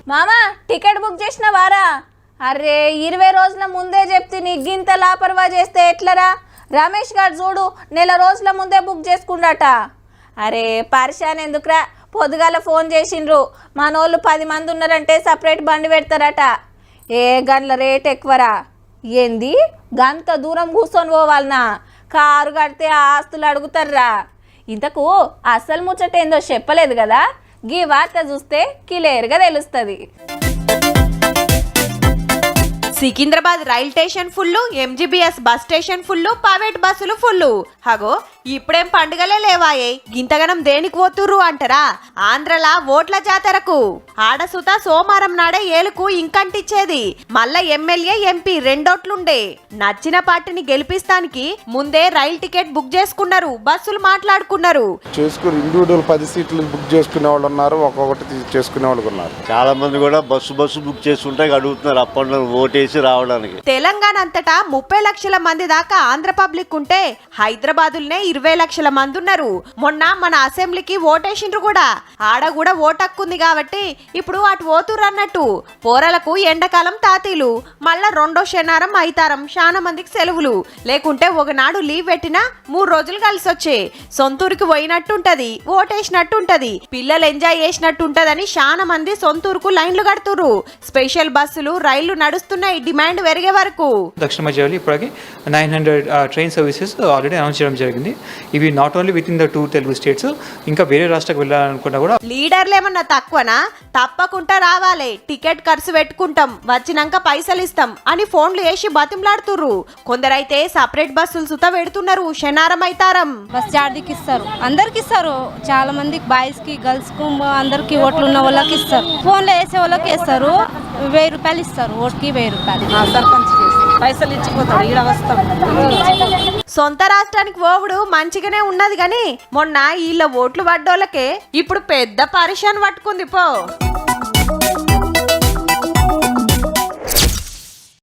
మామా ticket book చేసిన వారా? అరే 20 రోజుల ముందే చెప్తే నీగింత లాపర్వా చేస్తే ఎట్లరా? రమేష్ గారు చూడు నెల రోజుల ముందే బుక్ చేసుకుండాట. అరే పరిశాన్ ఎందుకురా, పొద్దుగాల ఫోన్ చేసిండ్రు, మనోళ్ళు 10 మంది ఉన్నారంటే సపరేట్ బండి పెడతారట. ఏ గంటల రేట్ ఎక్కువరా? ఏంది గంత దూరం కూర్చొని పోవాలనా? కారు కడితే ఆస్తులు అడుగుతారా? ఇంతకు అసలు ముచ్చట ఏందో చెప్పలేదు కదా, గీ వార్త చూస్తే క్లియర్గా తెలుస్తుంది. Secunderabad rail station full, MGBS bus station full, private బస్సులు ఫుల్లు. హగో ఇప్పుడేం పండుగలే లేవాయే, గింతగనం దేనికి పోతుర్రు అంటారా? ఆంధ్రలా ఓట్ల జాతరకు ఆడసుత సోమవారం నాడే ఏలుకు ఇంకంటిచ్చేది. మళ్ళా ఎమ్మెల్యే ఎంపీ రెండోట్లుండే. నచ్చిన పార్టీని గెలిపిస్తానికి ముందే రైల్ టికెట్ బుక్ చేసుకున్నారు, బస్సులు మాట్లాడుకున్నారు. ఇండివిడువల్ 10 సీట్లు బుక్ చేసుకునే వాళ్ళు ఉన్నారు, ఒక్కొక్కటి చేసుకునే వాళ్ళు ఉన్నారు. చాలా మంది కూడా బస్సు బుక్ చేసుకుంటే అడుగుతున్నారు అప్పట్లో ఓటేసి రావడానికి. తెలంగాణ అంతటా 30 లక్షల మంది దాకా ఆంధ్ర పబ్లిక్ ఉంటే హైదరాబాదులనే 20 లక్షల మంది ఉన్నారు. మొన్న మన అసెంబ్లీకి ఓటేసిండ్రు కూడా. ఆడ కూడా ఓటక్కుంది కాబట్టి ఇప్పుడు అటు ఓతురు అన్నట్టు. పోరలకు ఎండాకాలం తాతీలు, మళ్ళా రెండో శనివారం ఐతారం చాలా మందికి సెలవులు. లేకుంటే ఒకనాడు లీవ్ పెట్టినా 3 రోజులు కలిసి వచ్చే. సొంతూరుకి పోయినట్టుంటది, ఓటేసినట్టుంటది, పిల్లలు ఎంజాయ్ చేసినట్టుంటదని చాలా మంది సొంతూరుకు లైన్లు కడుతురు. స్పెషల్ బస్సులు రైళ్లు నడుస్తున్నాయి డిమాండ్ పెరిగే వరకు. దక్షిణ మధ్య ఇప్పటికి 900 ట్రైన్ సర్వీసెస్ ఆల్రెడీ అనౌన్స్ చేయడం జరిగింది. ఇవి not only with in the 2 Telugu states, ఇంకా వేరే రాష్ట్రాలకు వెళ్ళాలనుకున్నా కూడా. లీడర్లు ఏమన్నా తక్కువనా? తప్పకుండా రావాలి, టికెట్ ఖర్చు పెట్టుకుంటాం, వచ్చినాక పైసలు ఇస్తాం అని ఫోన్లు వేసి బతిమలాడుతుర్రు. కొందరైతే సపరేట్ బస్సులు సుత పెడుతున్నారు. శనారం అయితారం బస్ చార్జీకి ఇస్తారు, అందరికి ఇస్తారు. చాలా మందికి బాయ్స్ కి గర్ల్స్ కు అందరికి ఓట్లు ఉన్న వాళ్ళకి ఇస్తారు. ఫోన్లో వేసే వాళ్ళకి వేస్తారు. 1000 రూపాయలు ఇస్తారు, ఓటుకి 1000 రూపాయలు. సర్పంచ్ పైసలు ఇచ్చిపోతాడు, ఈడ వస్తాం. సొంత రాష్ట్రానికి పోవుడు మంచిగానే ఉన్నది గాని మొన్న వీళ్ళ ఓట్లు పడ్డోళ్ళకే ఇప్పుడు పెద్ద పరిశాన్ పట్టుకుంది పో.